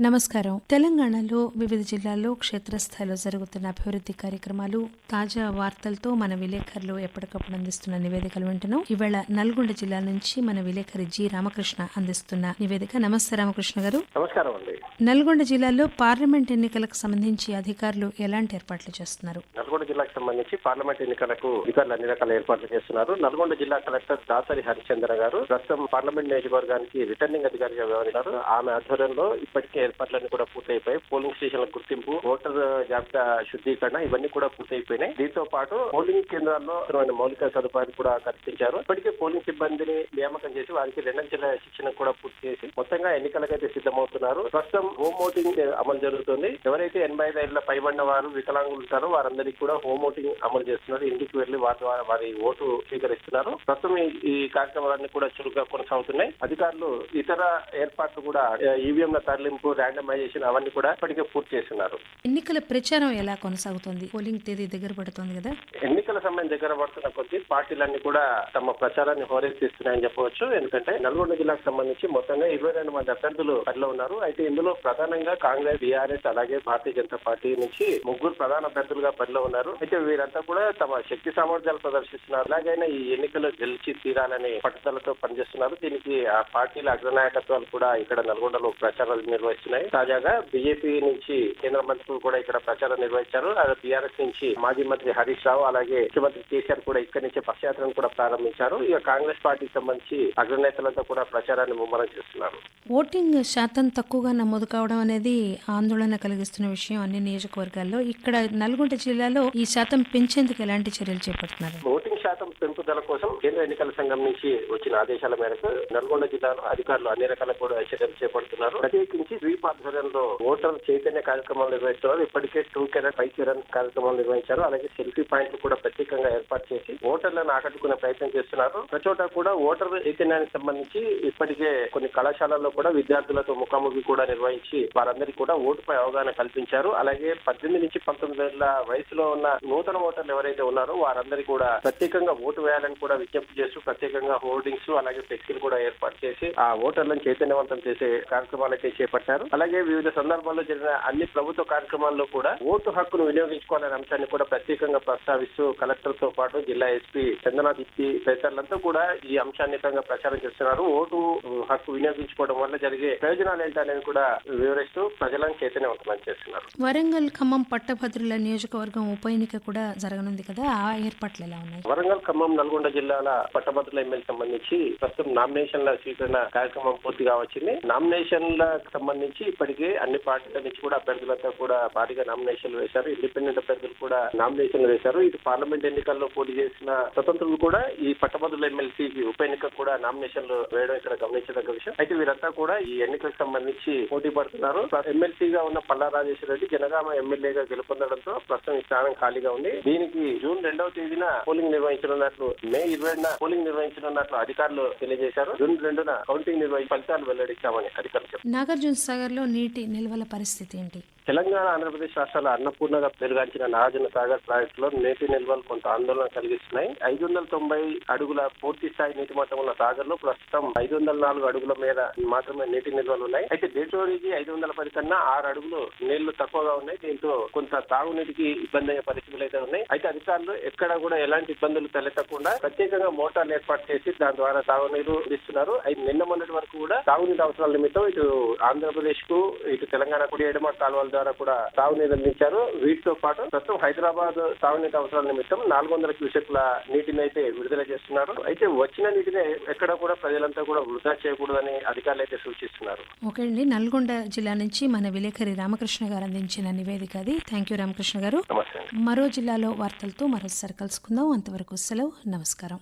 నమస్కారం. తెలంగాణలో వివిధ జిల్లాల్లో క్షేత్రస్థాయిలో జరుగుతున్న అభివృద్ధి కార్యక్రమాలు, తాజా వార్తలతో మన విలేకరులు ఎప్పటికప్పుడు అందిస్తున్న నివేదికలు వింటున్నాం. ఇవాళ నల్గొండ జిల్లా నుంచి మన విలేకరి జి రామకృష్ణ అందిస్తున్న నివేదిక. నమస్తే రామకృష్ణ గారు. నమస్కారం అండి. నల్గొండ జిల్లాలో పార్లమెంట్ ఎన్నికలకు సంబంధించి అధికారులు ఎలాంటి ఏర్పాట్లు చేస్తున్నారు? నల్గొండ జిల్లాకు సంబంధించి పార్లమెంట్ ఎన్నికలకు అధికారులు అన్ని రకాల ఏర్పాట్లు చేస్తున్నారు. నల్గొండ జిల్లా కలెక్టర్ దాసరి హరిచంద్ర గారు ప్రస్తుతం పార్లమెంట్ నియోజకవర్గానికి రిటర్నింగ్ అధికారిగా వ్యవహరించారు. ఆమె ఆధ్వర్యంలో ఇప్పటికే ఏర్పాట్లన్నీ కూడా పూర్తయిపోయి పోలింగ్ స్టేషన్ల గుర్తింపు, ఓటర్ జాబితా శుద్ధీకరణ ఇవన్నీ కూడా పూర్తయిపోయినాయి. దీంతో పాటు పోలింగ్ కేంద్రాల్లో మౌలిక సదుపాయాలు కూడా కల్పించారు. ఇప్పటికే పోలింగ్ సిబ్బందిని నియామకం చేసి వారికి 2 నెలల శిక్షణ కూడా పూర్తి చేసి మొత్తంగా ఎన్నికలకైతే సిద్ధమవుతున్నారు. ప్రస్తుతం హోమ్ ఓటింగ్ అమలు జరుగుతుంది. ఎవరైతే 85 ఏళ్ల పైబడిన వారు, వికలాంగులు ఉంటారో వారందరికీ కూడా హోమ్ ఓటింగ్ అమలు చేస్తున్నారు. ఇంటికి వెళ్లి వారి ఓటు స్వీకరిస్తున్నారు. ప్రస్తుతం ఈ కార్యక్రమాలన్నీ కూడా చురుగ్గా కొనసాగుతున్నాయి. అధికారులు ఇతర ఏర్పాట్లు కూడా ఈవీఎంల తరలింపు, ర్యాండమైజేషన్ అవన్నీ కూడా ఇప్పటికే పూర్తి చేస్తున్నారు. ఎన్నికల ప్రచారం ఎలా కొనసాగుతుంది? పోలింగ్ తేదీ దగ్గర పడుతుంది కదా. ఎన్నికల సమయం దగ్గర పడుతున్న కొద్దీ పార్టీలన్నీ కూడా తమ ప్రచారాన్ని హోరెత్తిస్తున్నాయని చెప్పవచ్చు. ఎందుకంటే నల్గొండ జిల్లాకు సంబంధించి మొత్తంగా 22 మంది అభ్యర్థులు బరిలో ఉన్నారు. అయితే ఇందులో ప్రధానంగా కాంగ్రెస్, బీఆర్ఎస్ అలాగే భారతీయ జనతా పార్టీ నుంచి 3 ప్రధాన అభ్యర్థులుగా బరిలో ఉన్నారు. అయితే వీరంతా కూడా తమ శక్తి సామర్థ్యాలు ప్రదర్శిస్తున్నారు. అలాగైనా ఈ ఎన్నికల్లో గెలిచి తీరాలని పట్టుదలతో పనిచేస్తున్నారు. దీనికి ఆ పార్టీల అగ్రనాయకత్వాలు కూడా ఇక్కడ నల్గొండలో ప్రచారాలు నిర్వహిస్తున్నాయి. తాజాగా బీజేపీ నుంచి కేంద్ర మంత్రులు కూడా ఇక్కడ ప్రచారం నిర్వహించారు. అలాగే బీఆర్ఎస్ నుంచి మాజీ మంత్రి హరీష్ రావు అలాగే ముఖ్యమంత్రి కేసీఆర్ కూడా ఇక్కడి నుంచి పక్షయాత్రను కూడా ప్రారంభించారు. ఇక కాంగ్రెస్ పార్టీకి సంబంధించి అగ్రనేతలంతా కూడా ప్రచారాన్ని ముమ్మరం చేస్తున్నారు. ఓటింగ్ శాతం తక్కువగా నమోదు కావడం అనేది ఆందోళన కలిగిస్తున్న విషయం అన్ని నియోజకవర్గాల్లో. ఇక్కడ నల్గొండ జిల్లాలో ఈ శాతం పెంచేందుకు ఎలాంటి చర్యలు చేపడుతున్నారు? ఓటింగ్ శాతం పెంపుదల కోసం కేంద్ర ఎన్నికల సంఘం నుంచి వచ్చిన ఆదేశాల మేరకు నల్గొండ జిల్లాలో అధికారులు అన్ని రకాల కూడా చర్యలు చేపడుతున్నారు. ప్రత్యేకించి స్వీప్ ఆధ్వర్యంలో ఓటర్ చైతన్య కార్యక్రమాలు నిర్వహిస్తున్నారు. ఇప్పటికే 2 కెరన్ 5 కెరన్ కార్యక్రమాలు నిర్వహించారు. అలాగే సెల్ఫీ పాయింట్లు కూడా ప్రత్యేకంగా ఏర్పాటు చేసి ఓటర్లను ఆకట్టుకునే ప్రయత్నం చేస్తున్నారు. ప్రచోట కూడా ఓటర్ చైతన్యానికి సంబంధించి ఇప్పటికే కొన్ని కళాశాలల్లో కూడా విద్యార్థులతో ముఖాముఖి కూడా నిర్వహించి వారందరికీ కూడా ఓటుపై అవగాహన కల్పించారు. అలాగే 18 నుంచి 19 ఏళ్ల వయసులో ఉన్న నూతన ఓటర్లు ఎవరైతే ఉన్నారో వారందరికీ కూడా ప్రత్యేకంగా ఓటు వేయాలని కూడా విజ్ఞప్తి చేస్తూ ప్రత్యేకంగా హోర్డింగ్స్ అలాగే ఫ్లెక్సీలు కూడా ఏర్పాటు చేసి ఆ ఓటర్లను చైతన్యవంతం చేసే కార్యక్రమాలు అయితే చేపట్టారు. అలాగే వివిధ సందర్భాల్లో జరిగిన అన్ని ప్రభుత్వ కార్యక్రమాల్లో కూడా ఓటు హక్కును వినియోగించుకోవాలనే అంశాన్ని కూడా ప్రత్యేకంగా ప్రస్తావిస్తూ కలెక్టర్ తో పాటు జిల్లా ఎస్పీ చందనా దీప్తి తదితరులంతా కూడా ఈ అంశాన్ని ప్రచారం చేస్తున్నారు. ఓటు హక్కు వినియోగించుకోవడం వల్ల జరిగే ప్రయోజనాలు ఏంటనేది కూడా వివరిస్తూ ప్రజలను చైతన్యవంతం చేస్తున్నారు. వరంగల్, ఖమ్మం పట్టభద్రుల నియోజకవర్గం ఉప ఎన్నిక కూడా జరగనుంది కదా, ఆ ఏర్పాట్లు ఎలా ఉన్నాయి? వరంగల్, ఖమ్మం, నల్గొండ జిల్లాల పట్టభద్రుల ఎమ్మెల్యే సంబంధించి ప్రస్తుతం నామినేషన్ల స్వీకరణ కార్యక్రమం పూర్తిగా వచ్చింది. నామినేషన్లకు సంబంధించి ఇప్పటికే అన్ని పార్టీల నుంచి కూడా అభ్యర్థులతో కూడా భారీగా నామినేషన్లు వేశారు. ఇండిపెండెంట్ అభ్యర్థులు కూడా నామినేషన్లు వేశారు. ఇది పార్లమెంట్ ఎన్నికల్లో పోటీ చేసిన స్వతంత్రులు కూడా ఈ పట్టభద్రుల ఎమ్మెల్సీ ఉప ఎన్నిక కూడా నామినేషన్లు వేయడం ఇక్కడ గమనించదగ్గ విషయం. అయితే వీరంతా కూడా ఈ ఎన్నికలకు సంబంధించి పోటీ పడుతున్నారు. ఎమ్మెల్సీగా ఉన్న పల్లా రాజేశ్వర రెడ్డి జనగామ ఎమ్మెల్యేగా గెలుపొందడంతో ప్రస్తుతం ఈ స్థానం ఖాళీగా ఉంది. దీనికి జూన్ 2వ తేదీన పోలింగ్ నిర్వహించనున్నట్లు, మే 20న పోలింగ్ నిర్వహించనున్నట్లు అధికారులు తెలియజేశారు. జూన్ 2న కౌంటింగ్ నిర్వహించి ఫలితాలు వెల్లడించామని అధికారులు చెప్పారు. నాగార్జున సాగర్ లో నీటి నిల్వల పరిస్థితి ఏంటి? తెలంగాణ, ఆంధ్రప్రదేశ్ రాష్ట్రాల అన్నపూర్ణగా పెరుగాంచిన నాగార్జున సాగర్ ప్రాజెక్టు లో నీటి నిల్వలు కొంత ఆందోళన కలిగిస్తున్నాయి. 590 అడుగుల పూర్తి స్థాయి నీటి మట్టం ఉన్న సాగర్ లో ప్రస్తుతం 504 అడుగుల మేర మాత్రమే నీటి నిల్వలు ఉన్నాయి. అయితే దేశోరికి 510 కన్నా 6 అడుగులు నీళ్లు తక్కువగా ఉన్నాయి. దీంతో కొంత తాగునీటికి ఇబ్బంది అయ్యే పరిస్థితులు అయితే ఉన్నాయి. అయితే అధికారులు ఎక్కడ కూడా ఎలాంటి ఇబ్బందులు తలెత్తకుండా ప్రత్యేకంగా మోటార్లు ఏర్పాటు చేసి దాని ద్వారా తాగునీరు అందిస్తున్నారు. అయితే నిన్న మొన్నటి వరకు కూడా తాగునీటి అవసరాల నిమిత్తం ఇటు ఆంధ్రప్రదేశ్ కు ఇటు తెలంగాణ కుడి ఎడమ కాలువల ద్వారా కూడా తాగునీరు అందించారు. వీటితో పాటు ప్రస్తుతం హైదరాబాద్ తాగునీటి అవసరాల నిమిత్తం 400 క్యూసెక్ల నీటిని అయితే విడుదల చేస్తున్నారు. అయితే వచ్చిన నీటిని ఎక్కడ కూడా ప్రజలంతా కూడా వృధా చేయకూడదని అధికారులు అయితే సూచిస్తున్నారు. ఓకే అండి, నల్గొండ జిల్లా నుంచి మన విలేకరి రామకృష్ణ గారు అందించిన నివేదిక అది. థ్యాంక్ యూ రామకృష్ణ గారు. నమస్తే. మరో జిల్లాలో వార్తలతో మరోసారి కలుసుకుందాం. అంతవరకు సెలవు. నమస్కారం.